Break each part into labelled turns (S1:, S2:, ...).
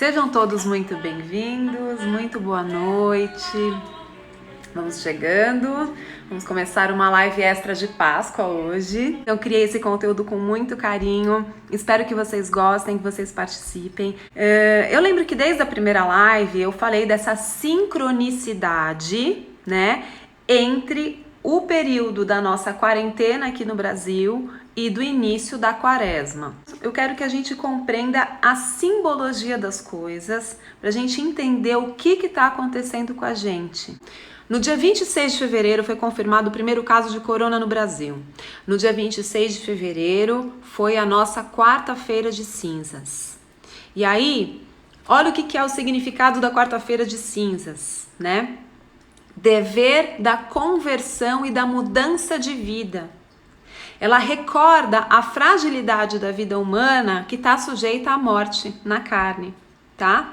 S1: Sejam todos muito bem-vindos, muito boa noite. Vamos chegando, vamos começar uma live extra de Páscoa hoje. Eu criei esse conteúdo com muito carinho, espero que vocês gostem, que vocês participem. Eu lembro que desde a primeira live eu falei dessa sincronicidade, né, entre o período da nossa quarentena aqui no Brasil e do início da quaresma. Eu quero que a gente compreenda a simbologia das coisas, para a gente entender o que está acontecendo com a gente. No dia 26 de fevereiro foi confirmado o primeiro caso de corona no Brasil. No dia 26 de fevereiro foi a nossa quarta-feira de cinzas. E aí, olha o que é o significado da quarta-feira de cinzas, né? Dever da conversão e da mudança de vida. Ela recorda a fragilidade da vida humana que está sujeita à morte na carne, tá?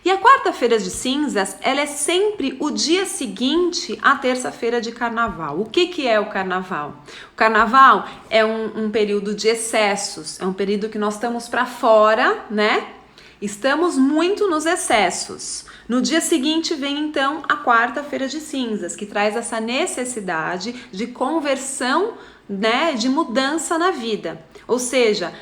S1: E a quarta-feira de cinzas, ela é sempre o dia seguinte à terça-feira de carnaval. O que é o carnaval? O carnaval é um período de excessos, é um período que nós estamos para fora, né? Estamos muito nos excessos. No dia seguinte vem então a quarta-feira de cinzas, que traz essa necessidade de conversão, né, de mudança na vida. Ou seja,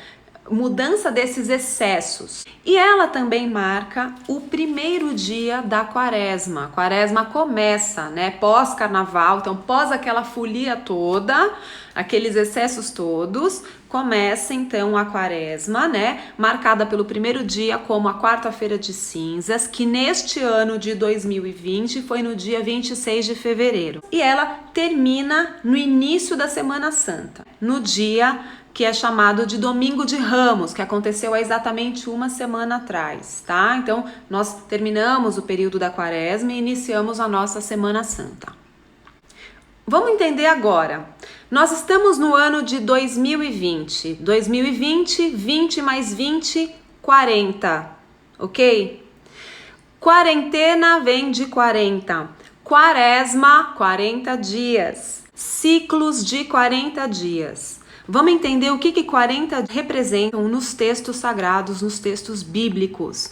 S1: mudança desses excessos. E ela também marca o primeiro dia da quaresma. A quaresma começa, né, pós-carnaval, então pós aquela folia toda, aqueles excessos todos, começa então a quaresma, né, marcada pelo primeiro dia como a quarta-feira de cinzas, que neste ano de 2020 foi no dia 26 de fevereiro. E ela termina no início da Semana Santa, no dia que é chamado de Domingo de Ramos, que aconteceu há exatamente uma semana atrás, tá? Então, nós terminamos o período da quaresma e iniciamos a nossa Semana Santa. Vamos entender agora. Nós estamos no ano de 2020. 2020, 20 mais 20, 40, ok? Quarentena vem de 40. Quaresma, 40 dias. Ciclos de 40 dias. Vamos entender o que 40 representam nos textos sagrados, nos textos bíblicos.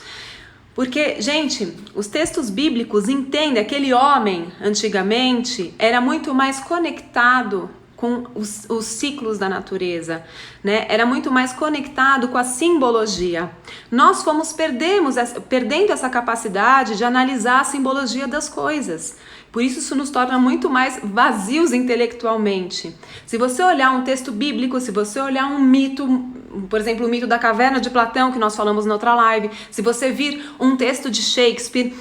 S1: Porque, gente, os textos bíblicos entendem, aquele homem, antigamente, era muito mais conectado com os ciclos da natureza, né? Era muito mais conectado com a simbologia. Nós fomos perdendo essa capacidade de analisar a simbologia das coisas. Por isso nos torna muito mais vazios intelectualmente. Se você olhar um texto bíblico, se você olhar um mito, por exemplo, o mito da caverna de Platão, que nós falamos na outra live, se você vir um texto de Shakespeare,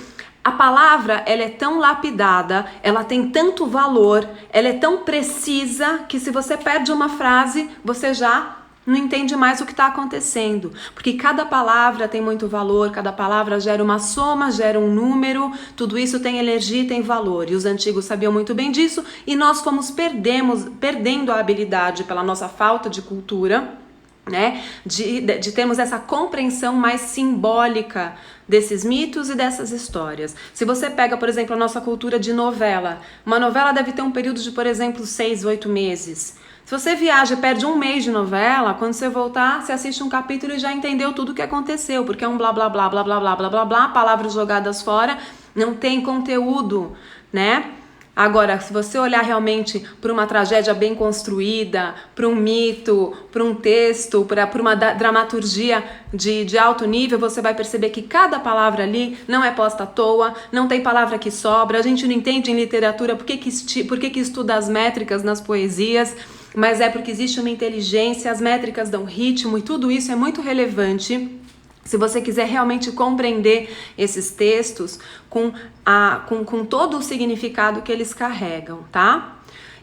S1: a palavra, ela é tão lapidada, ela tem tanto valor, ela é tão precisa, que se você perde uma frase, você já não entende mais o que está acontecendo, porque cada palavra tem muito valor, cada palavra gera uma soma, gera um número, tudo isso tem energia e tem valor, e os antigos sabiam muito bem disso, e nós fomos perdendo a habilidade pela nossa falta de cultura, né, de termos essa compreensão mais simbólica desses mitos e dessas histórias. Se você pega, por exemplo, a nossa cultura de novela, uma novela deve ter um período de, por exemplo, 6, 8 meses. Se você viaja e perde um mês de novela, quando você voltar, você assiste um capítulo e já entendeu tudo o que aconteceu, porque é um blá blá blá blá blá blá blá blá blá, palavras jogadas fora, não tem conteúdo, né? Agora, se você olhar realmente para uma tragédia bem construída, para um mito, para um texto, para uma dramaturgia de alto nível, você vai perceber que cada palavra ali não é posta à toa, não tem palavra que sobra, a gente não entende em literatura por que estuda as métricas nas poesias, mas é porque existe uma inteligência, as métricas dão ritmo e tudo isso é muito relevante. Se você quiser realmente compreender esses textos com todo o significado que eles carregam, tá?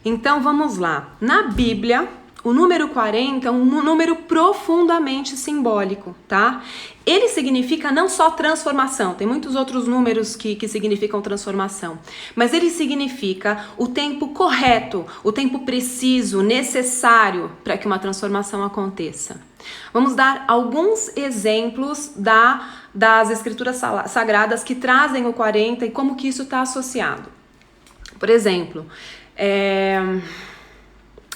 S1: Então vamos lá. Na Bíblia, o número 40 é um número profundamente simbólico, tá? Ele significa não só transformação, tem muitos outros números que significam transformação, mas ele significa o tempo correto, o tempo preciso, necessário para que uma transformação aconteça. Vamos dar alguns exemplos das escrituras sagradas que trazem o 40 e como que isso está associado. Por exemplo,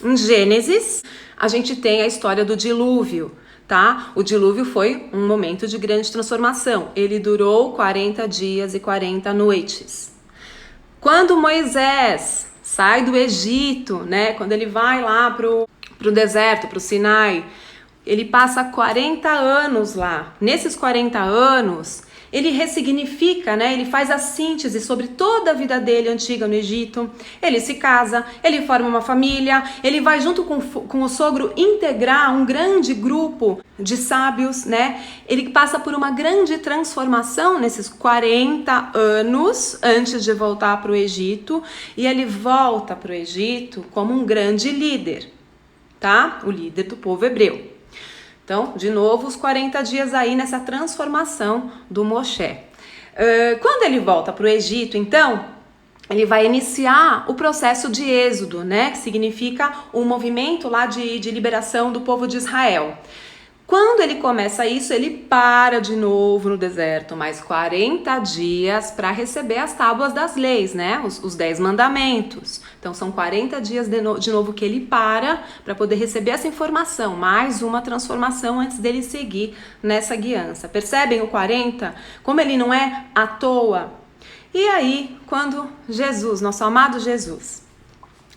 S1: em Gênesis, a gente tem a história do dilúvio. tá? O dilúvio foi um momento de grande transformação. Ele durou 40 dias e 40 noites. Quando Moisés sai do Egito, né? Quando ele vai lá pro deserto, pro Sinai, ele passa 40 anos lá. Nesses 40 anos, ele ressignifica, né? Ele faz a síntese sobre toda a vida dele antiga no Egito. Ele se casa, ele forma uma família, ele vai junto com o sogro integrar um grande grupo de sábios, né? Ele passa por uma grande transformação nesses 40 anos antes de voltar para o Egito, e ele volta para o Egito como um grande líder, tá? O líder do povo hebreu. Então, de novo, os 40 dias aí nessa transformação do Moshe. Quando ele volta para o Egito, então, ele vai iniciar o processo de êxodo, né? Que significa um movimento lá de liberação do povo de Israel. Quando ele começa isso, ele para de novo no deserto, mais 40 dias para receber as tábuas das leis, né? Os 10 mandamentos. Então são 40 dias de novo que ele para poder receber essa informação, mais uma transformação antes dele seguir nessa guiança. Percebem o 40? Como ele não é à toa. E aí, quando Jesus, nosso amado Jesus,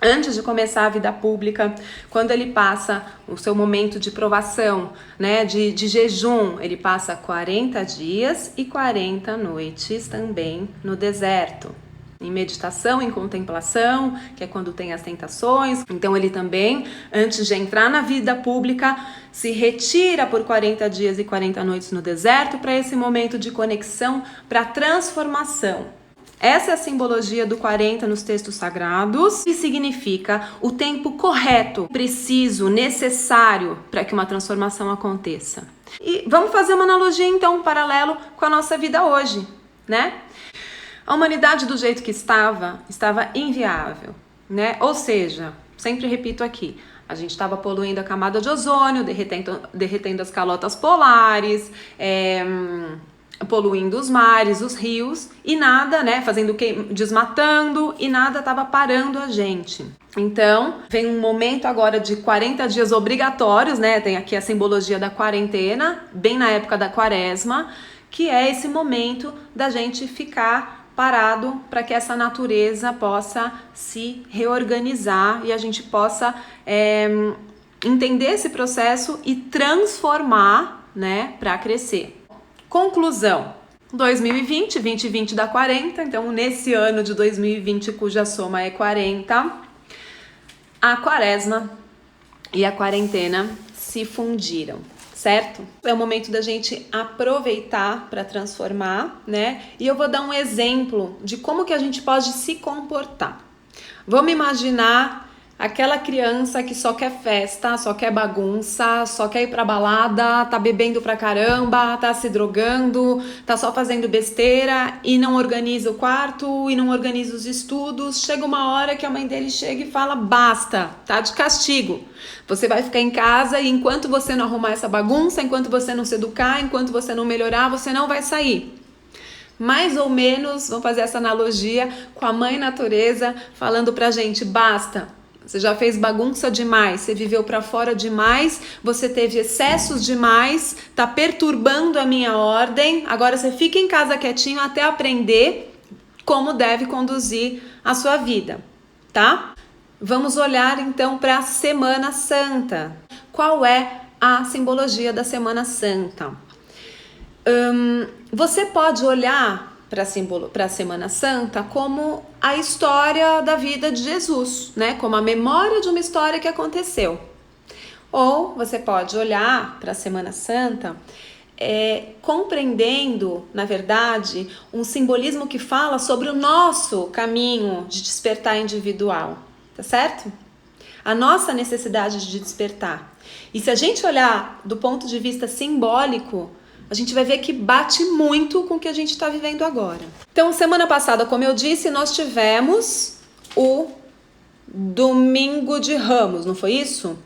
S1: antes de começar a vida pública, quando ele passa o seu momento de provação, né, de jejum, ele passa 40 dias e 40 noites também no deserto. Em meditação, em contemplação, que é quando tem as tentações. Então ele também, antes de entrar na vida pública, se retira por 40 dias e 40 noites no deserto para esse momento de conexão, para transformação. Essa é a simbologia do 40 nos textos sagrados, que significa o tempo correto, preciso, necessário para que uma transformação aconteça. E vamos fazer uma analogia então, um paralelo com a nossa vida hoje, né? A humanidade do jeito que estava inviável, né? Ou seja, sempre repito aqui, a gente estava poluindo a camada de ozônio, derretendo as calotas polares, poluindo os mares, os rios, e nada, né, desmatando, e nada estava parando a gente. Então, vem um momento agora de 40 dias obrigatórios, né, tem aqui a simbologia da quarentena, bem na época da quaresma, que é esse momento da gente ficar parado para que essa natureza possa se reorganizar e a gente possa entender esse processo e transformar, né, para crescer. Conclusão, 2020 dá 40, então nesse ano de 2020, cuja soma é 40, a quaresma e a quarentena se fundiram, certo? É o momento da gente aproveitar para transformar, né? E eu vou dar um exemplo de como que a gente pode se comportar. Vamos imaginar aquela criança que só quer festa, só quer bagunça, só quer ir pra balada, tá bebendo pra caramba, tá se drogando, tá só fazendo besteira e não organiza o quarto e não organiza os estudos. Chega uma hora que a mãe dele chega e fala, basta, tá de castigo. Você vai ficar em casa e enquanto você não arrumar essa bagunça, enquanto você não se educar, enquanto você não melhorar, você não vai sair. Mais ou menos, vamos fazer essa analogia com a mãe natureza falando pra gente, basta. Você já fez bagunça demais, você viveu para fora demais, você teve excessos demais, tá perturbando a minha ordem. Agora você fica em casa quietinho até aprender como deve conduzir a sua vida, tá? Vamos olhar então para a Semana Santa. Qual é a simbologia da Semana Santa? Você pode olhar para a Semana Santa como a história da vida de Jesus, né? Como a memória de uma história que aconteceu. Ou você pode olhar para a Semana Santa compreendendo, na verdade, um simbolismo que fala sobre o nosso caminho de despertar individual, tá certo? A nossa necessidade de despertar. E se a gente olhar do ponto de vista simbólico, a gente vai ver que bate muito com o que a gente está vivendo agora. Então, semana passada, como eu disse, nós tivemos o Domingo de Ramos, não foi isso?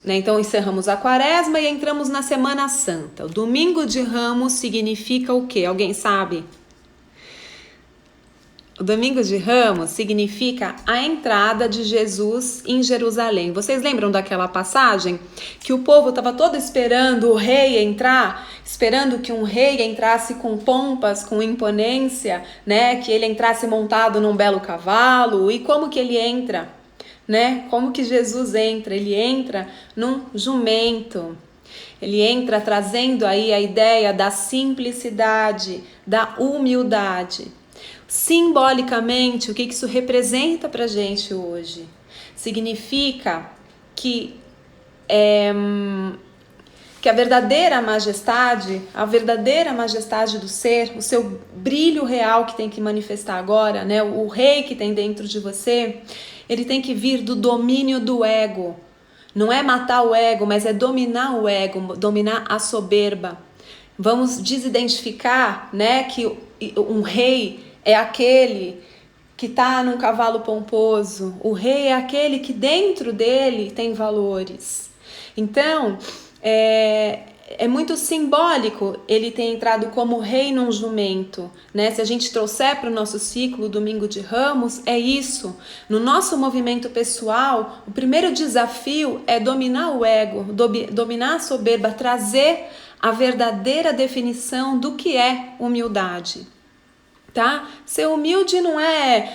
S1: Né? Então, encerramos a Quaresma e entramos na Semana Santa. O Domingo de Ramos significa o quê? Alguém sabe? O Domingo de Ramos significa a entrada de Jesus em Jerusalém. Vocês lembram daquela passagem que o povo estava todo esperando o rei entrar, esperando que um rei entrasse com pompas, com imponência, né? Que ele entrasse montado num belo cavalo. E como que ele entra, né? Como que Jesus entra? Ele entra num jumento. Ele entra trazendo aí a ideia da simplicidade, da humildade. Simbolicamente, o que isso representa para a gente hoje? Significa que a verdadeira majestade do ser, o seu brilho real que tem que manifestar agora, né? O rei que tem dentro de você, ele tem que vir do domínio do ego. Não é matar o ego, mas é dominar o ego, dominar a soberba. Vamos desidentificar, né, que um rei é aquele que está num cavalo pomposo. O rei é aquele que dentro dele tem valores. Então, é muito simbólico ele ter entrado como rei num jumento, né? Se a gente trouxer para o nosso ciclo Domingo de Ramos, é isso. No nosso movimento pessoal, o primeiro desafio é dominar o ego, dominar a soberba, trazer a verdadeira definição do que é humildade. Tá? Ser humilde não é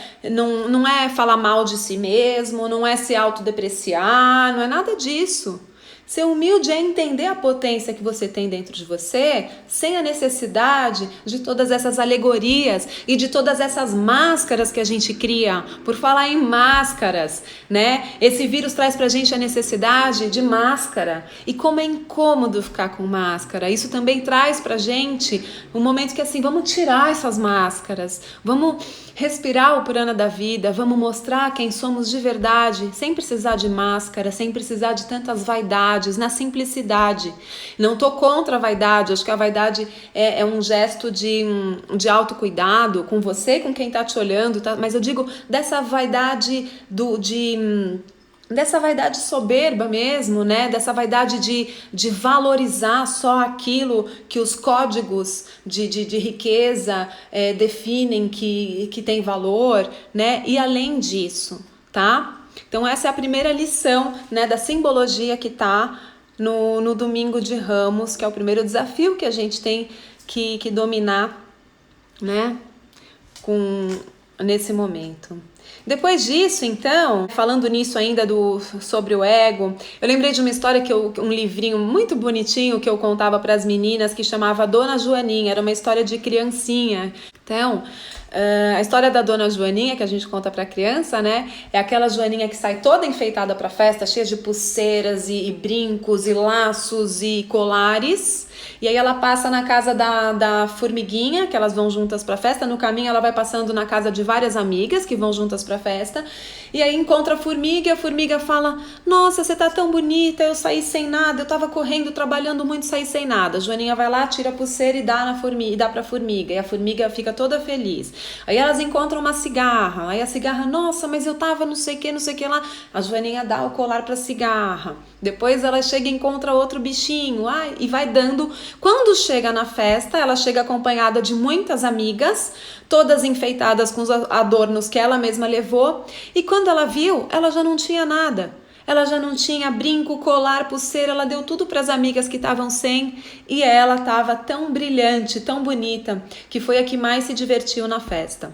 S1: falar mal de si mesmo, não é se autodepreciar, não é nada disso. Ser humilde é entender a potência que você tem dentro de você, sem a necessidade de todas essas alegorias e de todas essas máscaras que a gente cria. Por falar em máscaras, né? Esse vírus traz pra gente a necessidade de máscara. E como é incômodo ficar com máscara. Isso também traz pra gente um momento que assim, vamos tirar essas máscaras, vamos respirar o prana da vida, vamos mostrar quem somos de verdade, sem precisar de máscara, sem precisar de tantas vaidades, na simplicidade. Não tô contra a vaidade, acho que a vaidade é um gesto de autocuidado com você e com quem tá te olhando, tá? Mas eu digo dessa vaidade dessa vaidade soberba mesmo, né? Dessa vaidade de valorizar só aquilo que os códigos de riqueza definem que tem valor, né? E além disso, tá? Então essa é a primeira lição, né, da simbologia que está no Domingo de Ramos, que é o primeiro desafio que a gente tem que dominar, né, nesse momento. Depois disso, então, falando nisso ainda sobre o ego, eu lembrei de uma história um livrinho muito bonitinho que eu contava para as meninas, que chamava Dona Joaninha, era uma história de criancinha. Então, a história da Dona Joaninha, que a gente conta pra criança, né? É aquela Joaninha que sai toda enfeitada pra festa, cheia de pulseiras e brincos e laços e colares. E aí ela passa na casa da formiguinha, que elas vão juntas pra festa. No caminho ela vai passando na casa de várias amigas que vão juntas pra festa. E aí encontra a formiga e a formiga fala: nossa, você tá tão bonita, eu saí sem nada, eu tava correndo, trabalhando muito, saí sem nada. A Joaninha vai lá, tira a pulseira e dá pra formiga. E a formiga fica toda feliz. Aí elas encontram uma cigarra. Aí a cigarra, nossa, mas eu tava não sei o que lá. A Joaninha dá o colar pra cigarra. Depois ela chega e encontra outro bichinho. E vai dando. Quando chega na festa, ela chega acompanhada de muitas amigas, todas enfeitadas com os adornos que ela mesma levou. E quando ela viu, ela já não tinha nada. Ela já não tinha brinco, colar, pulseira, ela deu tudo para as amigas que estavam sem e ela estava tão brilhante, tão bonita, que foi a que mais se divertiu na festa.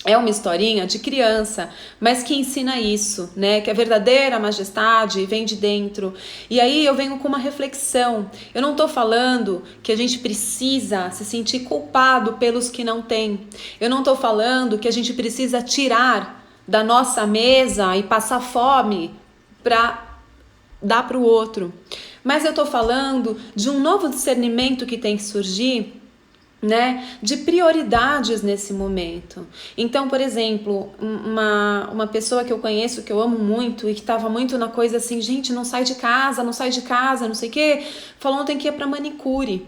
S1: É uma historinha de criança, mas que ensina isso, né? Que a verdadeira majestade vem de dentro. E aí eu venho com uma reflexão. Eu não tô falando que a gente precisa se sentir culpado pelos que não têm. Eu não tô falando que a gente precisa tirar da nossa mesa e passar fome para dar para o outro. Mas eu tô falando de um novo discernimento que tem que surgir, né, de prioridades nesse momento. Então, por exemplo, uma pessoa que eu conheço, que eu amo muito e que estava muito na coisa assim, gente, não sai de casa, não sei o quê, falou ontem que ia para manicure.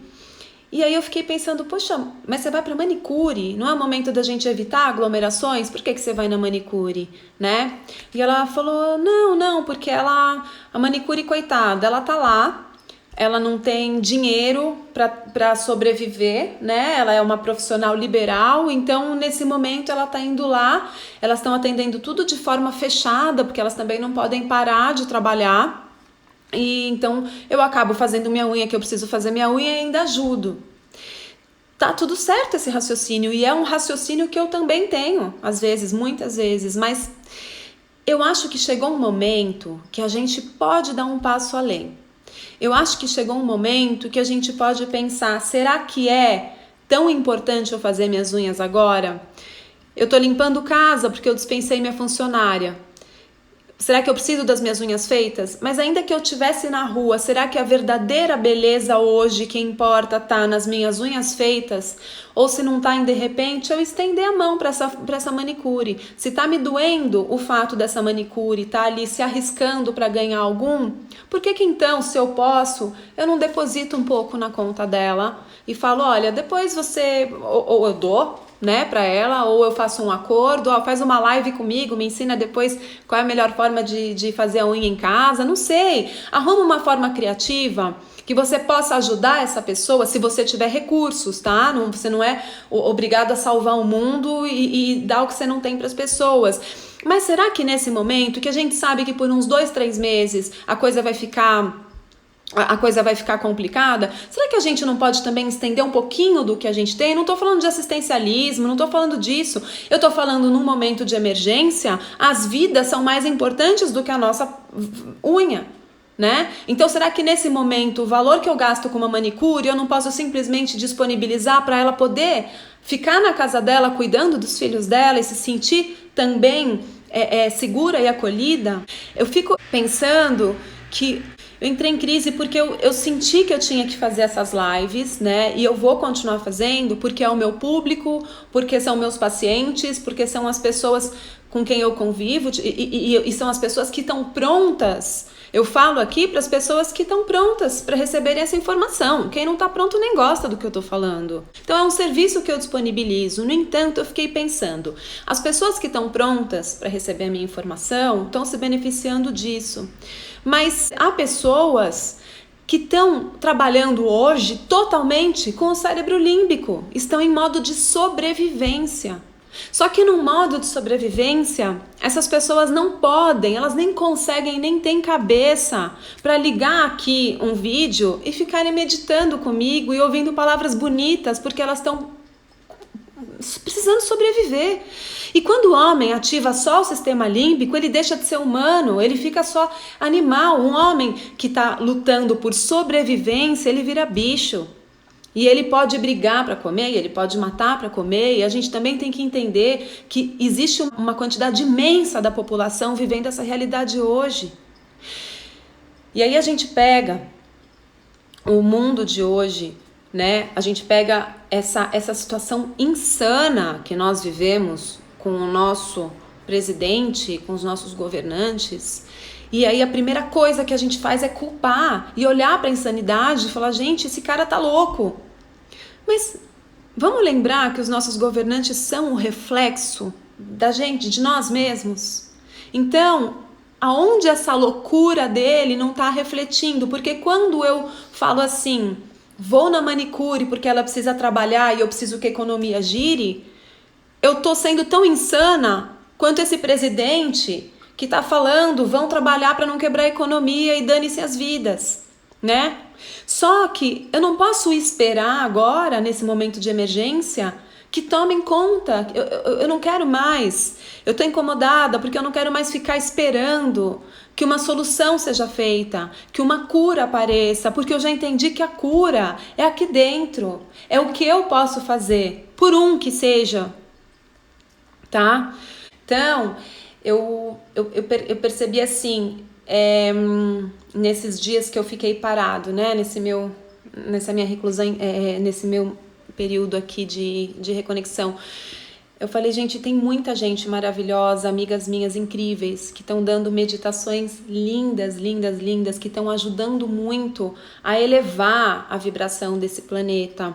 S1: E aí eu fiquei pensando, poxa, mas você vai para manicure? Não é o momento da gente evitar aglomerações? Por que você vai na manicure, né? E ela falou, não, porque a manicure, coitada, ela tá lá, ela não tem dinheiro para sobreviver, né? Ela é uma profissional liberal, então nesse momento ela tá indo lá, elas estão atendendo tudo de forma fechada, porque elas também não podem parar de trabalhar. E então eu acabo fazendo minha unha, que eu preciso fazer minha unha, e ainda ajudo. Tá tudo certo esse raciocínio, e é um raciocínio que eu também tenho, às vezes, muitas vezes, mas eu acho que chegou um momento que a gente pode dar um passo além. Eu acho que chegou um momento que a gente pode pensar, será que é tão importante eu fazer minhas unhas agora? Eu tô limpando casa porque eu dispensei minha funcionária. Será que eu preciso das minhas unhas feitas? Mas ainda que eu estivesse na rua, será que a verdadeira beleza hoje que importa tá nas minhas unhas feitas? Ou se não tá em de repente, eu estender a mão para essa manicure. Se tá me doendo o fato dessa manicure, tá ali se arriscando para ganhar algum, por que então, se eu posso, eu não deposito um pouco na conta dela e falo, olha, depois você, ou eu dou, né, para ela, ou eu faço um acordo, ó, faz uma live comigo, me ensina depois qual é a melhor forma de fazer a unha em casa, não sei, arruma uma forma criativa que você possa ajudar essa pessoa, se você tiver recursos, tá? Não, você não é obrigado a salvar o mundo e dar o que você não tem para as pessoas. Mas será que nesse momento, que a gente sabe que por uns 2, 3 meses a coisa vai ficar complicada, será que a gente não pode também estender um pouquinho do que a gente tem? Não tô falando de assistencialismo, não tô falando disso. Eu tô falando num momento de emergência, as vidas são mais importantes do que a nossa unha, né? Então será que nesse momento o valor que eu gasto com uma manicure eu não posso simplesmente disponibilizar para ela poder ficar na casa dela cuidando dos filhos dela e se sentir também segura e acolhida? Eu fico pensando que eu entrei em crise porque eu senti que eu tinha que fazer essas lives, né? E eu vou continuar fazendo porque é o meu público, porque são meus pacientes, porque são as pessoas com quem eu convivo e são as pessoas que estão prontas. Eu falo aqui para as pessoas que estão prontas para receberem essa informação. Quem não está pronto nem gosta do que eu estou falando. Então é um serviço que eu disponibilizo. No entanto, eu fiquei pensando, as pessoas que estão prontas para receber a minha informação estão se beneficiando disso. Mas há pessoas que estão trabalhando hoje totalmente com o cérebro límbico, estão em modo de sobrevivência. Só que no modo de sobrevivência, essas pessoas não podem, elas nem conseguem, nem têm cabeça para ligar aqui um vídeo e ficarem meditando comigo e ouvindo palavras bonitas, porque elas estão precisando sobreviver. E quando o homem ativa só o sistema límbico, ele deixa de ser humano, ele fica só animal. Um homem que está lutando por sobrevivência, ele vira bicho. E ele pode brigar para comer, ele pode matar para comer, e a gente também tem que entender que existe uma quantidade imensa da população vivendo essa realidade hoje. E aí a gente pega o mundo de hoje, né? A gente pega essa situação insana que nós vivemos com o nosso presidente, com os nossos governantes, e aí a primeira coisa que a gente faz é culpar e olhar para a insanidade e falar, gente, esse cara tá louco. Mas vamos lembrar que os nossos governantes são um reflexo da gente, de nós mesmos. Então, aonde essa loucura dele não está refletindo? Porque quando eu falo assim, vou na manicure porque ela precisa trabalhar e eu preciso que a economia gire, eu tô sendo tão insana quanto esse presidente que tá falando, vão trabalhar para não quebrar a economia e dane-se as vidas, né? Só que eu não posso esperar agora, nesse momento de emergência, que tomem conta. Eu não quero mais. Eu tô incomodada porque eu não quero mais ficar esperando que uma solução seja feita, que uma cura apareça, porque eu já entendi que a cura é aqui dentro. É o que eu posso fazer, por um que seja, tá? Então, eu percebi assim, nesses dias que eu fiquei parado, né? Nessa minha reclusão, nesse meu período aqui de reconexão. Eu falei, gente, tem muita gente maravilhosa, amigas minhas incríveis, que estão dando meditações lindas, lindas, lindas, que estão ajudando muito a elevar a vibração desse planeta.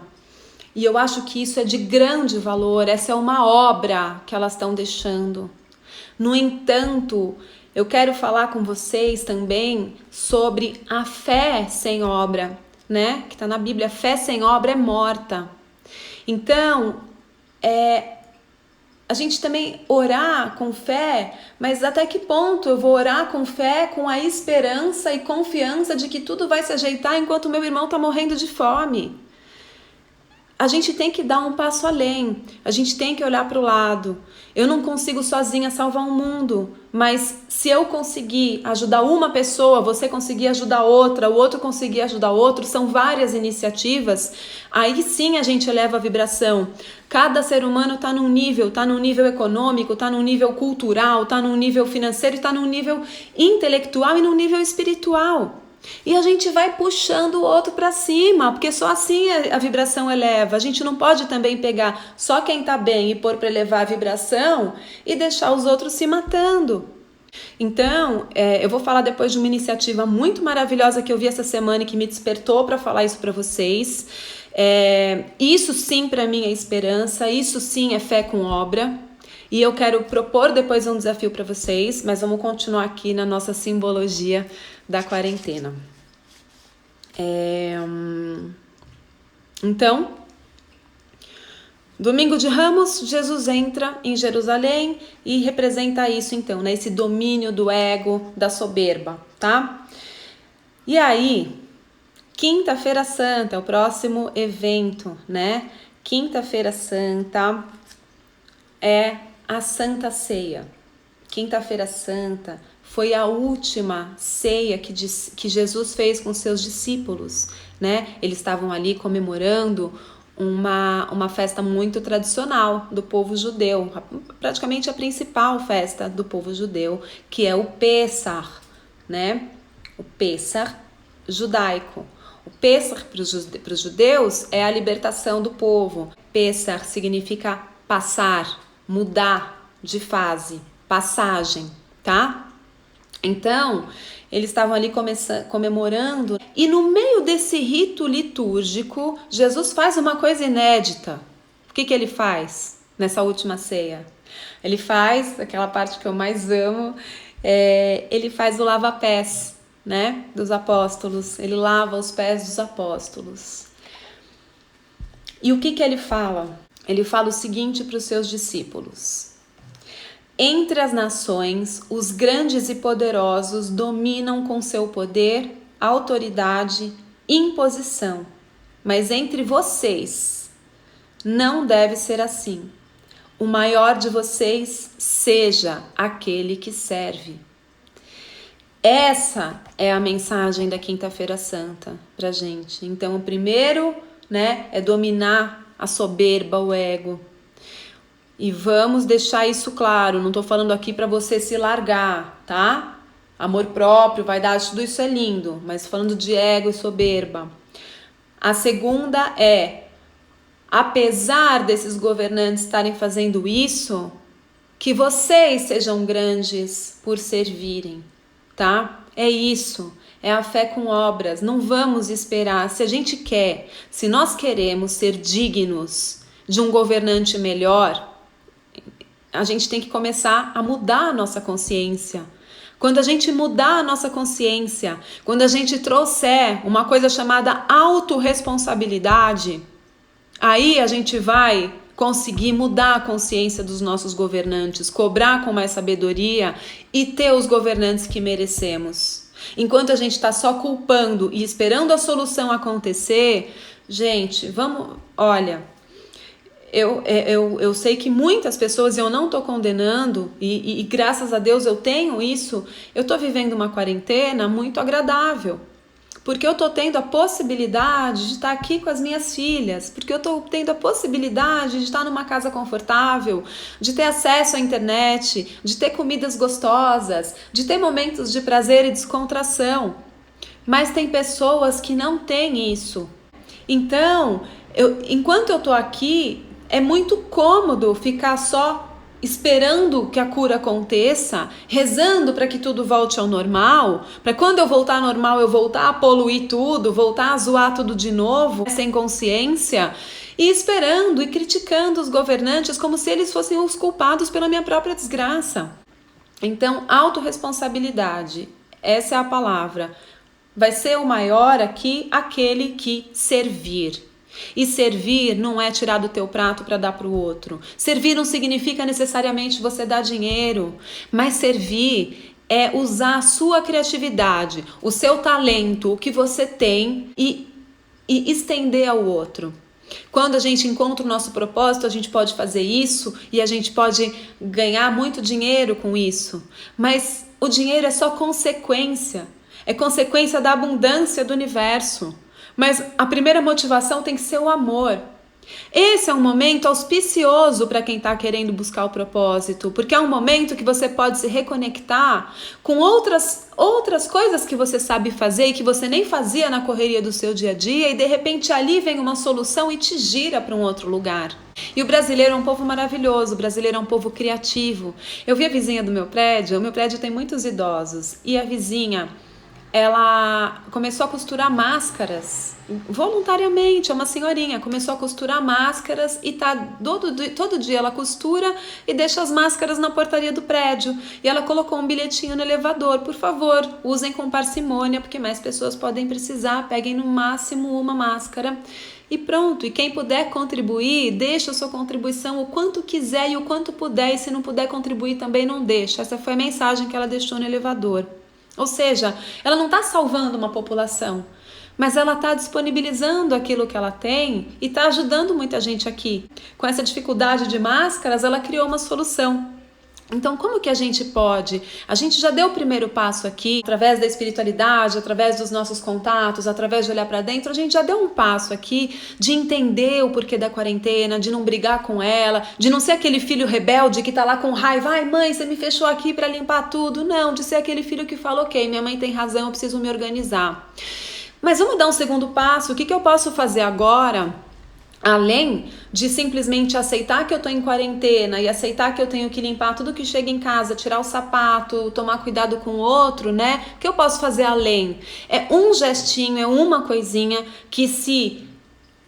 S1: E eu acho que isso é de grande valor, essa é uma obra que elas estão deixando. No entanto, eu quero falar com vocês também sobre a fé sem obra, né? Que está na Bíblia, fé sem obra é morta. Então, a gente também orar com fé, mas até que ponto eu vou orar com fé, com a esperança e confiança de que tudo vai se ajeitar enquanto meu irmão está morrendo de fome? A gente tem que dar um passo além, a gente tem que olhar para o lado. Eu não consigo sozinha salvar o mundo, mas se eu conseguir ajudar uma pessoa, você conseguir ajudar outra, o outro conseguir ajudar outro, são várias iniciativas, aí sim a gente eleva a vibração. Cada ser humano está num nível econômico, está num nível cultural, está num nível financeiro, está num nível intelectual e num nível espiritual. E a gente vai puxando o outro para cima, porque só assim a vibração eleva. A gente não pode também pegar só quem está bem e pôr para elevar a vibração e deixar os outros se matando. Então, eu vou falar depois de uma iniciativa muito maravilhosa que eu vi essa semana e que me despertou para falar isso para vocês. Isso sim para mim é esperança, isso sim é fé com obra. E eu quero propor depois um desafio para vocês, mas vamos continuar aqui na nossa simbologia da quarentena. Então, Domingo de Ramos, Jesus entra em Jerusalém e representa isso então, né? Esse domínio do ego, da soberba, tá? E aí, Quinta-feira Santa, o próximo evento, né? Quinta-feira Santa é a Santa Ceia. Quinta-feira Santa foi a última ceia que Jesus fez com seus discípulos, né? Eles estavam ali comemorando uma festa muito tradicional do povo judeu, praticamente a principal festa do povo judeu, que é o Pessach, né? O Pessach judaico. O Pessach para os judeus é a libertação do povo. Pessach significa passar, mudar de fase, passagem, tá? Então, eles estavam ali comemorando, e no meio desse rito litúrgico, Jesus faz uma coisa inédita. O que ele faz nessa última ceia? Ele faz, aquela parte que eu mais amo, ele faz o lava-pés, né, dos apóstolos. Ele lava os pés dos apóstolos. E o que ele fala? Ele fala o seguinte para os seus discípulos: entre as nações, os grandes e poderosos dominam com seu poder, autoridade, imposição. Mas entre vocês, não deve ser assim. O maior de vocês seja aquele que serve. Essa é a mensagem da Quinta-feira Santa pra gente. Então, o primeiro, né, é dominar a soberba, o ego. E vamos deixar isso claro, não tô falando aqui para você se largar, tá? Amor próprio, vaidade, tudo isso é lindo, mas falando de ego e soberba. A segunda é, apesar desses governantes estarem fazendo isso, que vocês sejam grandes por servirem, tá? É isso, é a fé com obras. Não vamos esperar, se a gente quer, se nós queremos ser dignos de um governante melhor, a gente tem que começar a mudar a nossa consciência. Quando a gente mudar a nossa consciência, quando a gente trouxer uma coisa chamada autorresponsabilidade, aí a gente vai conseguir mudar a consciência dos nossos governantes, cobrar com mais sabedoria e ter os governantes que merecemos. Enquanto a gente está só culpando e esperando a solução acontecer, gente, vamos, olha... Eu sei que muitas pessoas, eu não estou condenando, e graças a Deus eu tenho isso, eu estou vivendo uma quarentena muito agradável, porque eu estou tendo a possibilidade de estar aqui com as minhas filhas, porque eu estou tendo a possibilidade de estar numa casa confortável, de ter acesso à internet, de ter comidas gostosas, de ter momentos de prazer e descontração. Mas tem pessoas que não têm isso. Então, enquanto eu estou aqui, é muito cômodo ficar só esperando que a cura aconteça, rezando para que tudo volte ao normal, para quando eu voltar ao normal eu voltar a poluir tudo, voltar a zoar tudo de novo, sem consciência, e esperando e criticando os governantes como se eles fossem os culpados pela minha própria desgraça. Então, autorresponsabilidade, essa é a palavra. Vai ser o maior aqui aquele que servir. E servir não é tirar do teu prato para dar para o outro. Servir não significa necessariamente você dar dinheiro, mas servir é usar a sua criatividade, o seu talento, o que você tem e estender ao outro. Quando a gente encontra o nosso propósito, a gente pode fazer isso e a gente pode ganhar muito dinheiro com isso. Mas o dinheiro é só consequência. É consequência da abundância do universo. Mas a primeira motivação tem que ser o amor. Esse é um momento auspicioso para quem está querendo buscar o propósito, porque é um momento que você pode se reconectar com outras coisas que você sabe fazer e que você nem fazia na correria do seu dia a dia, e de repente ali vem uma solução e te gira para um outro lugar. E o brasileiro é um povo maravilhoso, o brasileiro é um povo criativo. Eu vi a vizinha do meu prédio, o meu prédio tem muitos idosos, e a vizinha, ela começou a costurar máscaras voluntariamente, é uma senhorinha, começou a costurar máscaras e todo dia ela costura e deixa as máscaras na portaria do prédio. E ela colocou um bilhetinho no elevador: por favor, usem com parcimônia, porque mais pessoas podem precisar, peguem no máximo uma máscara. E pronto, e quem puder contribuir, deixa a sua contribuição o quanto quiser e o quanto puder, e se não puder contribuir também não deixa. Essa foi a mensagem que ela deixou no elevador. Ou seja, ela não está salvando uma população, mas ela está disponibilizando aquilo que ela tem e está ajudando muita gente aqui. Com essa dificuldade de máscaras, ela criou uma solução. Então, como que a gente pode? A gente já deu o primeiro passo aqui, através da espiritualidade, através dos nossos contatos, através de olhar para dentro, a gente já deu um passo aqui de entender o porquê da quarentena, de não brigar com ela, de não ser aquele filho rebelde que tá lá com raiva: ai mãe, você me fechou aqui para limpar tudo. Não, de ser aquele filho que fala: ok, minha mãe tem razão, eu preciso me organizar. Mas vamos dar um segundo passo. O que eu posso fazer agora, além de simplesmente aceitar que eu tô em quarentena e aceitar que eu tenho que limpar tudo que chega em casa, tirar o sapato, tomar cuidado com o outro, né? O que eu posso fazer além? É um gestinho, é uma coisinha que, se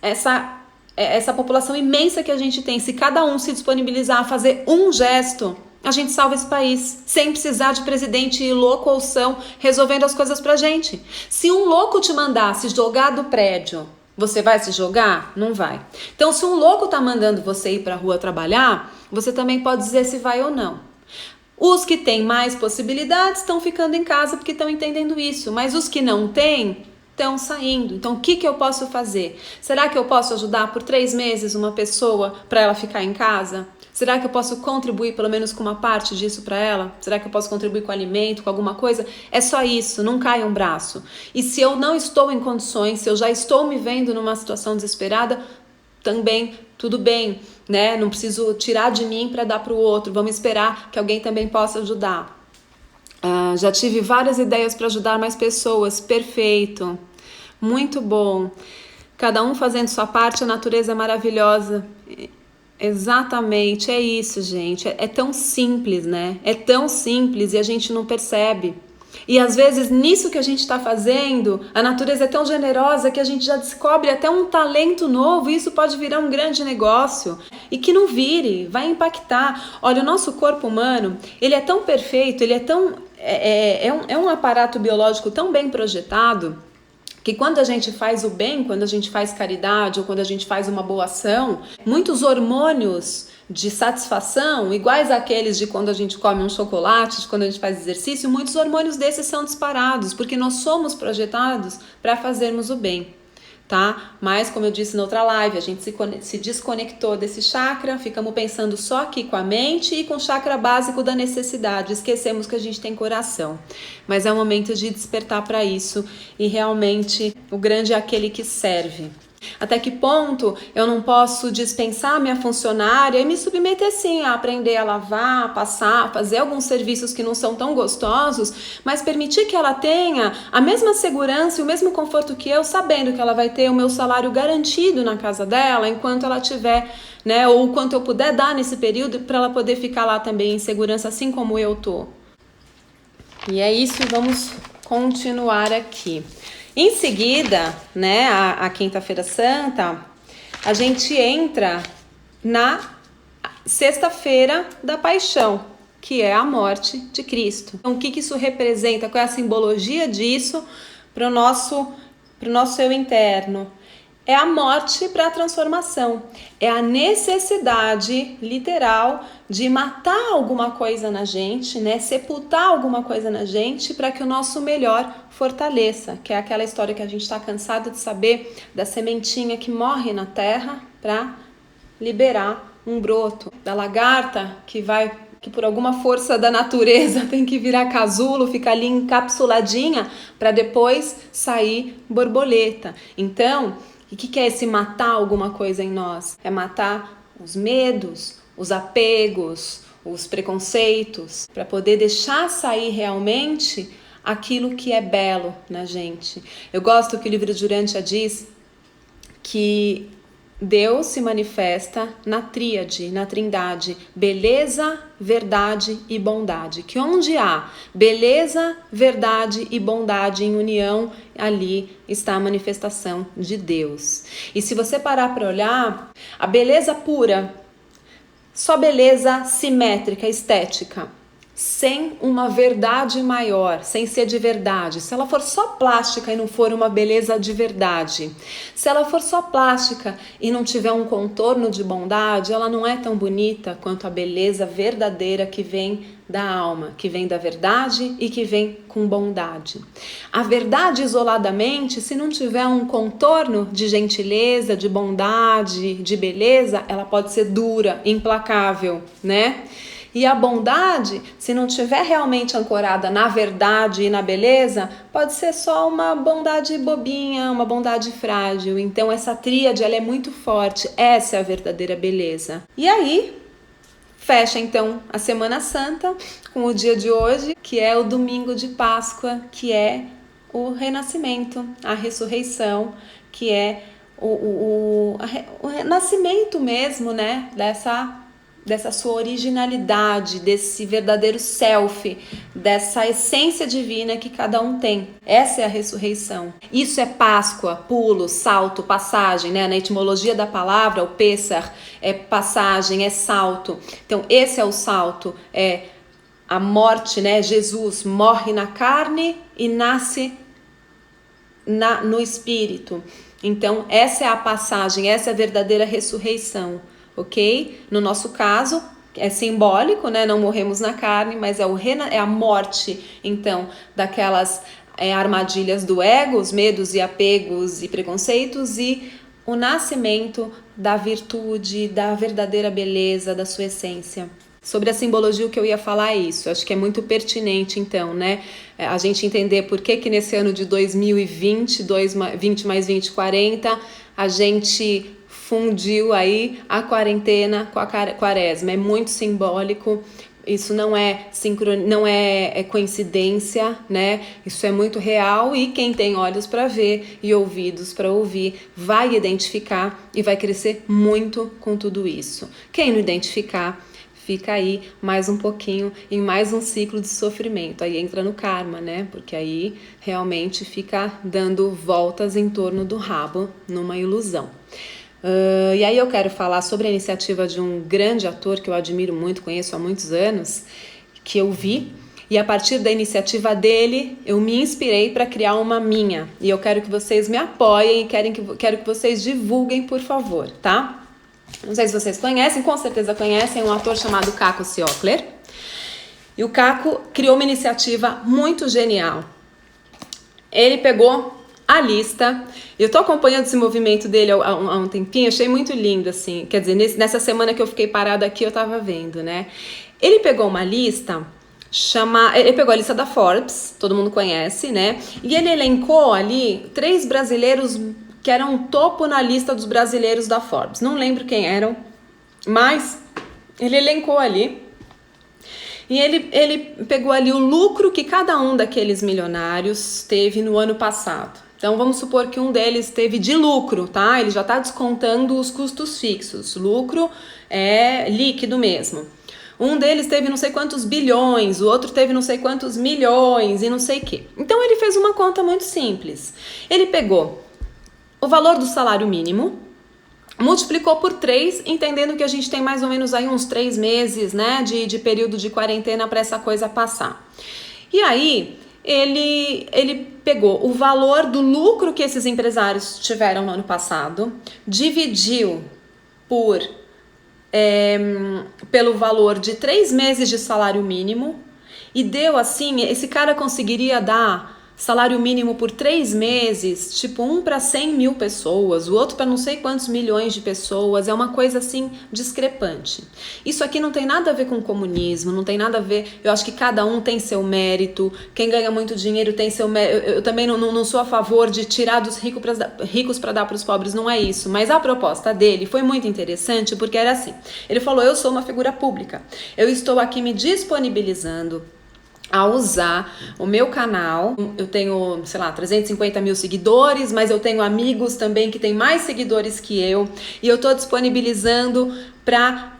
S1: essa população imensa que a gente tem, se cada um se disponibilizar a fazer um gesto, a gente salva esse país, sem precisar de presidente louco ou são resolvendo as coisas pra gente. Se um louco te mandar se jogar do prédio, você vai se jogar? Não vai. Então, se um louco tá mandando você ir pra rua trabalhar, você também pode dizer se vai ou não. Os que têm mais possibilidades estão ficando em casa porque estão entendendo isso, mas os que não têm estão saindo. Então, o que eu posso fazer? Será que eu posso ajudar por 3 meses uma pessoa para ela ficar em casa? Será que eu posso contribuir pelo menos com uma parte disso para ela? Será que eu posso contribuir com alimento, com alguma coisa? É só isso, não cai um braço. E se eu não estou em condições, se eu já estou me vendo numa situação desesperada, também tudo bem, né? Não preciso tirar de mim para dar para o outro. Vamos esperar que alguém também possa ajudar. Já tive várias ideias para ajudar mais pessoas. Perfeito, muito bom. Cada um fazendo sua parte, a natureza é maravilhosa. Exatamente, é isso, gente. É tão simples, né? É tão simples e a gente não percebe. E às vezes nisso que a gente está fazendo, a natureza é tão generosa que a gente já descobre até um talento novo, e isso pode virar um grande negócio. E que não vire, vai impactar. Olha, o nosso corpo humano, ele é tão perfeito, ele é tão... É um aparato biológico tão bem projetado, que quando a gente faz o bem, quando a gente faz caridade ou quando a gente faz uma boa ação, muitos hormônios de satisfação, iguais àqueles de quando a gente come um chocolate, de quando a gente faz exercício, muitos hormônios desses são disparados, porque nós somos projetados para fazermos o bem, tá? Mas, como eu disse na outra live, a gente se desconectou desse chakra, ficamos pensando só aqui com a mente e com o chakra básico da necessidade, esquecemos que a gente tem coração. Mas é o momento de despertar para isso, e realmente o grande é aquele que serve. Até que ponto eu não posso dispensar minha funcionária e me submeter sim a aprender a lavar, a passar, fazer alguns serviços que não são tão gostosos, mas permitir que ela tenha a mesma segurança e o mesmo conforto que eu, sabendo que ela vai ter o meu salário garantido na casa dela enquanto ela tiver, né, ou quanto eu puder dar nesse período, para ela poder ficar lá também em segurança, assim como eu tô. E é isso, vamos continuar aqui. Em seguida, né, a Quinta-feira Santa, a gente entra na Sexta-feira da Paixão, que é a morte de Cristo. Então, o que isso representa? Qual é a simbologia disso para o nosso eu interno? É a morte para a transformação, é a necessidade literal de matar alguma coisa na gente, né? Sepultar alguma coisa na gente para que o nosso melhor fortaleça, que é aquela história que a gente está cansado de saber da sementinha que morre na terra para liberar um broto, da lagarta que por alguma força da natureza tem que virar casulo, ficar ali encapsuladinha para depois sair borboleta. Então, o que é esse matar alguma coisa em nós? É matar os medos, os apegos, os preconceitos, para poder deixar sair realmente aquilo que é belo na gente. Eu gosto que o livro de Urântia diz que Deus se manifesta na tríade, na trindade, beleza, verdade e bondade. Que onde há beleza, verdade e bondade em união, ali está a manifestação de Deus. E se você parar para olhar, a beleza pura, só beleza simétrica, estética, sem uma verdade maior, sem ser de verdade. Se ela for só plástica e não for uma beleza de verdade, se ela for só plástica e não tiver um contorno de bondade, ela não é tão bonita quanto a beleza verdadeira que vem da alma, que vem da verdade e que vem com bondade. A verdade isoladamente, se não tiver um contorno de gentileza, de bondade, de beleza, ela pode ser dura, implacável, né? E a bondade, se não estiver realmente ancorada na verdade e na beleza, pode ser só uma bondade bobinha, uma bondade frágil. Então essa tríade, ela é muito forte, essa é a verdadeira beleza. E aí, fecha então a Semana Santa com o dia de hoje, que é o domingo de Páscoa, que é o renascimento, a ressurreição, que é o renascimento mesmo, né, dessa sua originalidade, desse verdadeiro self, dessa essência divina que cada um tem. Essa é a ressurreição. Isso é Páscoa, pulo, salto, passagem, né? Na etimologia da palavra, o Pessar é passagem, é salto. Então, esse é o salto, é a morte, né? Jesus morre na carne e nasce no espírito. Então, essa é a passagem, essa é a verdadeira ressurreição. Ok? No nosso caso, é simbólico, né? Não morremos na carne, mas é a morte, então, daquelas armadilhas do ego, os medos e apegos e preconceitos, e o nascimento da virtude, da verdadeira beleza, da sua essência. Sobre a simbologia, o que eu ia falar é isso. Acho que é muito pertinente, então, né? A gente entender por que nesse ano de 2020, 20 mais 20, 40, a gente fundiu aí a quarentena com a quaresma. É muito simbólico, isso não é coincidência, né? Isso é muito real e quem tem olhos para ver e ouvidos para ouvir vai identificar e vai crescer muito com tudo isso. Quem não identificar, fica aí mais um pouquinho em mais um ciclo de sofrimento. Aí entra no karma, né? Porque aí realmente fica dando voltas em torno do rabo numa ilusão. E aí eu quero falar sobre a iniciativa de um grande ator que eu admiro muito, conheço há muitos anos, que eu vi, e a partir da iniciativa dele eu me inspirei para criar uma minha. E eu quero que vocês me apoiem e quero que vocês divulguem, por favor, tá? Não sei se vocês conhecem, com certeza conhecem, um ator chamado Caco Ciocler. E o Caco criou uma iniciativa muito genial. Ele pegou a lista, eu tô acompanhando esse movimento dele há um tempinho, achei muito lindo, assim, quer dizer, nessa semana que eu fiquei parada aqui, eu tava vendo, né? Ele pegou uma lista, ele pegou a lista da Forbes, todo mundo conhece, né? E ele elencou ali 3 brasileiros que eram topo na lista dos brasileiros da Forbes, não lembro quem eram, mas ele elencou ali. E ele pegou ali o lucro que cada um daqueles milionários teve no ano passado. Então, vamos supor que um deles teve de lucro, tá? Ele já está descontando os custos fixos. Lucro é líquido mesmo. Um deles teve não sei quantos bilhões, o outro teve não sei quantos milhões e não sei o quê. Então, ele fez uma conta muito simples. Ele pegou o valor do salário mínimo, multiplicou por 3, entendendo que a gente tem mais ou menos aí uns 3 meses, né, de período de quarentena para essa coisa passar. E aí, ele pegou o valor do lucro que esses empresários tiveram no ano passado, dividiu pelo valor de 3 meses de salário mínimo e deu assim, esse cara conseguiria dar salário mínimo por 3 meses, tipo um para 100 mil pessoas, o outro para não sei quantos milhões de pessoas, é uma coisa assim discrepante. Isso aqui não tem nada a ver com comunismo, não tem nada a ver, eu acho que cada um tem seu mérito, quem ganha muito dinheiro tem seu mérito, eu também não sou a favor de tirar dos ricos para dar para os pobres, não é isso, mas a proposta dele foi muito interessante porque era assim, ele falou, eu sou uma figura pública, eu estou aqui me disponibilizando a usar o meu canal, eu tenho, sei lá, 350 mil seguidores, mas eu tenho amigos também que têm mais seguidores que eu, e eu tô disponibilizando para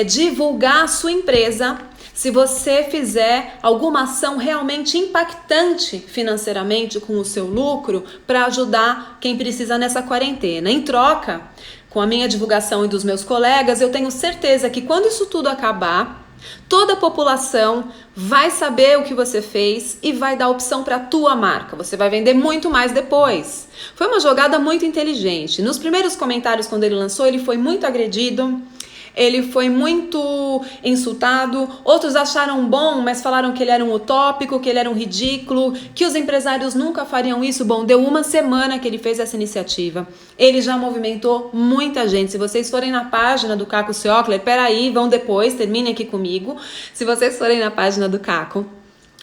S1: divulgar a sua empresa se você fizer alguma ação realmente impactante financeiramente com o seu lucro para ajudar quem precisa nessa quarentena. Em troca, com a minha divulgação e dos meus colegas, eu tenho certeza que quando isso tudo acabar, toda a população vai saber o que você fez e vai dar opção para a tua marca. Você vai vender muito mais depois. Foi uma jogada muito inteligente. Nos primeiros comentários, quando ele lançou, ele foi muito agredido. Ele foi muito insultado, outros acharam bom, mas falaram que ele era um utópico, que ele era um ridículo, que os empresários nunca fariam isso. Bom, deu uma semana que ele fez essa iniciativa. Ele já movimentou muita gente. Se vocês forem na página do Caco Ciocler, peraí, vão depois, terminem aqui comigo. Se vocês forem na página do Caco,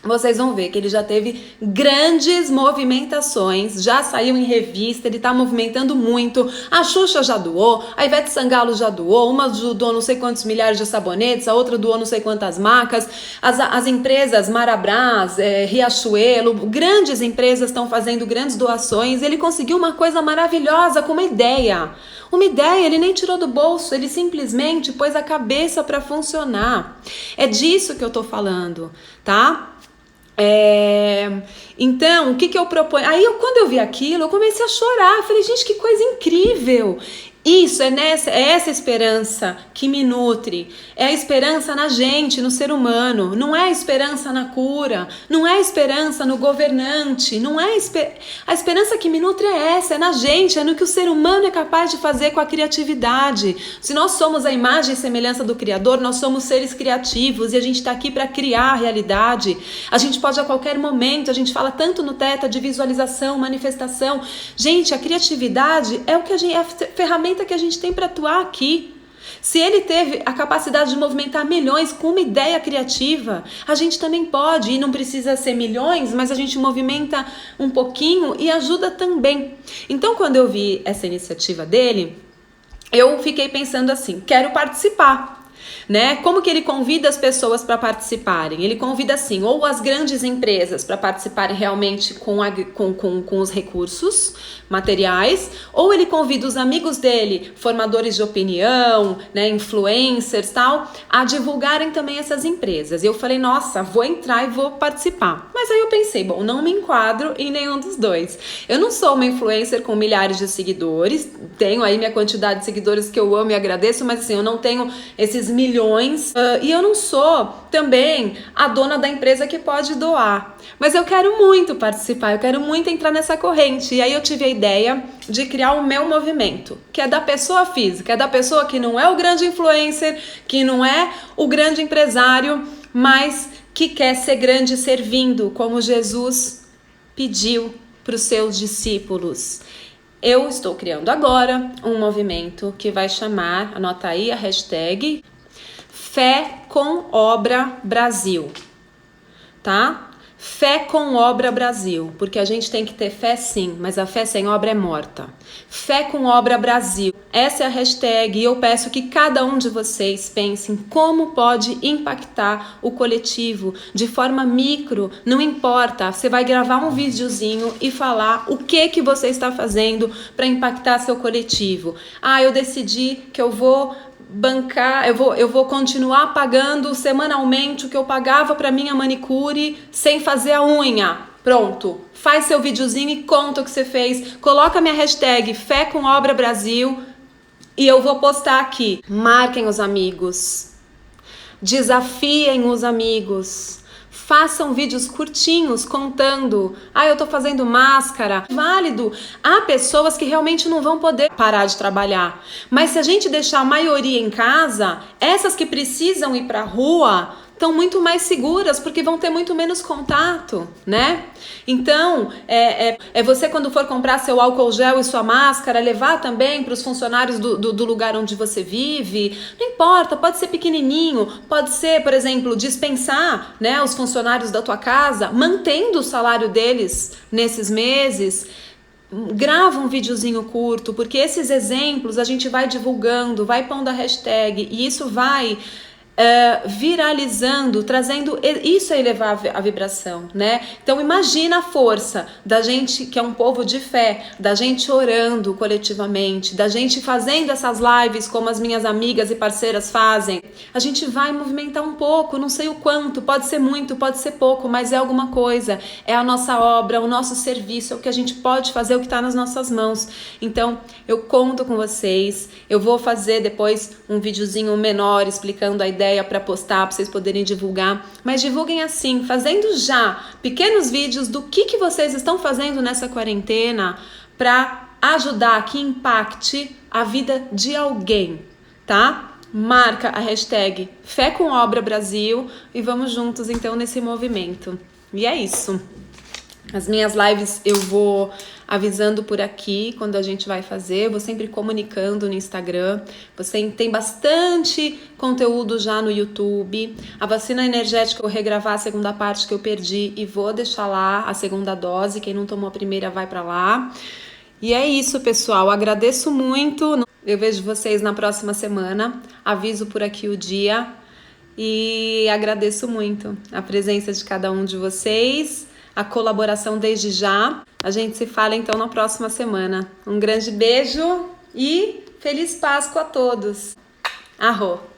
S1: vocês vão ver que ele já teve grandes movimentações, já saiu em revista, ele tá movimentando muito. A Xuxa já doou, a Ivete Sangalo já doou, uma doou não sei quantos milhares de sabonetes, a outra doou não sei quantas marcas. As empresas Marabras, Riachuelo, grandes empresas estão fazendo grandes doações. Ele conseguiu uma coisa maravilhosa com uma ideia. Uma ideia, ele nem tirou do bolso, ele simplesmente pôs a cabeça para funcionar. É disso que eu tô falando, tá? Então, o que eu proponho? Aí, quando eu vi aquilo, eu comecei a chorar. Eu falei, gente, que coisa incrível! Isso, é essa esperança que me nutre. É a esperança na gente, no ser humano. Não é a esperança na cura. Não é a esperança no governante. Não é a esperança que me nutre é essa, é na gente, é no que o ser humano é capaz de fazer com a criatividade. Se nós somos a imagem e semelhança do Criador, nós somos seres criativos e a gente está aqui para criar a realidade. A gente pode a qualquer momento, a gente fala tanto no Teta de visualização, manifestação. Gente, a criatividade é a ferramenta que a gente tem para atuar aqui. Se ele teve a capacidade de movimentar milhões com uma ideia criativa, a gente também pode, e não precisa ser milhões, mas a gente movimenta um pouquinho e ajuda também. Então, quando eu vi essa iniciativa dele, eu fiquei pensando assim, quero participar. Né? Como que ele convida as pessoas para participarem? Ele convida assim, ou as grandes empresas para participarem realmente com os recursos materiais, ou ele convida os amigos dele, formadores de opinião, né, influencers, tal, a divulgarem também essas empresas. E eu falei, nossa, vou entrar e vou participar. Mas aí eu pensei, bom, não me enquadro em nenhum dos dois. Eu não sou uma influencer com milhares de seguidores, tenho aí minha quantidade de seguidores que eu amo e agradeço, mas assim, eu não tenho esses milhões, e eu não sou também a dona da empresa que pode doar, mas eu quero muito participar, eu quero muito entrar nessa corrente. E aí eu tive a ideia de criar o meu movimento, que é da pessoa física, é da pessoa que não é o grande influencer, que não é o grande empresário, mas que quer ser grande servindo, como Jesus pediu para os seus discípulos. Eu estou criando agora um movimento que vai chamar, anota aí a hashtag, Fé com Obra Brasil, tá? Fé com Obra Brasil, porque a gente tem que ter fé sim, mas a fé sem obra é morta. Fé com Obra Brasil, essa é a hashtag, e eu peço que cada um de vocês pensem como pode impactar o coletivo de forma micro, não importa, você vai gravar um videozinho e falar o que você está fazendo para impactar seu coletivo. Ah, eu decidi que eu vou bancar, eu vou continuar pagando semanalmente o que eu pagava para minha manicure sem fazer a unha. Pronto, faz seu videozinho e conta o que você fez, coloca minha hashtag Fé com Obra Brasil, E eu vou postar aqui. Marquem os amigos. Desafiem os amigos. Façam vídeos curtinhos contando, eu tô fazendo máscara. Válido. Há pessoas que realmente não vão poder parar de trabalhar. Mas se a gente deixar a maioria em casa, essas que precisam ir pra rua estão muito mais seguras, porque vão ter muito menos contato, né? Então, você quando for comprar seu álcool gel e sua máscara, levar também para os funcionários do lugar onde você vive. Não importa, pode ser pequenininho, pode ser, por exemplo, dispensar, né, os funcionários da tua casa, mantendo o salário deles nesses meses. Grava um videozinho curto, porque esses exemplos a gente vai divulgando, vai pondo a hashtag, e isso vai viralizando, trazendo, isso é elevar a vibração, né? Então imagina a força da gente que é um povo de fé, da gente orando coletivamente, da gente fazendo essas lives como as minhas amigas e parceiras fazem. A gente vai movimentar um pouco, não sei o quanto, pode ser muito, pode ser pouco, mas é alguma coisa, é a nossa obra, o nosso serviço, é o que a gente pode fazer, o que está nas nossas mãos. Então eu conto com vocês, eu vou fazer depois um videozinho menor explicando a ideia para postar, para vocês poderem divulgar, mas divulguem assim, fazendo já pequenos vídeos do que vocês estão fazendo nessa quarentena para ajudar, que impacte a vida de alguém, tá? Marca a hashtag Fé com Obra Brasil e vamos juntos então nesse movimento. E é isso. As minhas lives eu vou avisando por aqui quando a gente vai fazer, vou sempre comunicando no Instagram. Você tem bastante conteúdo já no YouTube. A vacina energética eu vou regravar a segunda parte que eu perdi e vou deixar lá a segunda dose. Quem não tomou a primeira vai pra lá. E é isso, pessoal. Agradeço muito. Eu vejo vocês na próxima semana. Aviso por aqui o dia. E agradeço muito a presença de cada um de vocês, a colaboração desde já. A gente se fala então na próxima semana. Um grande beijo e feliz Páscoa a todos. Arro!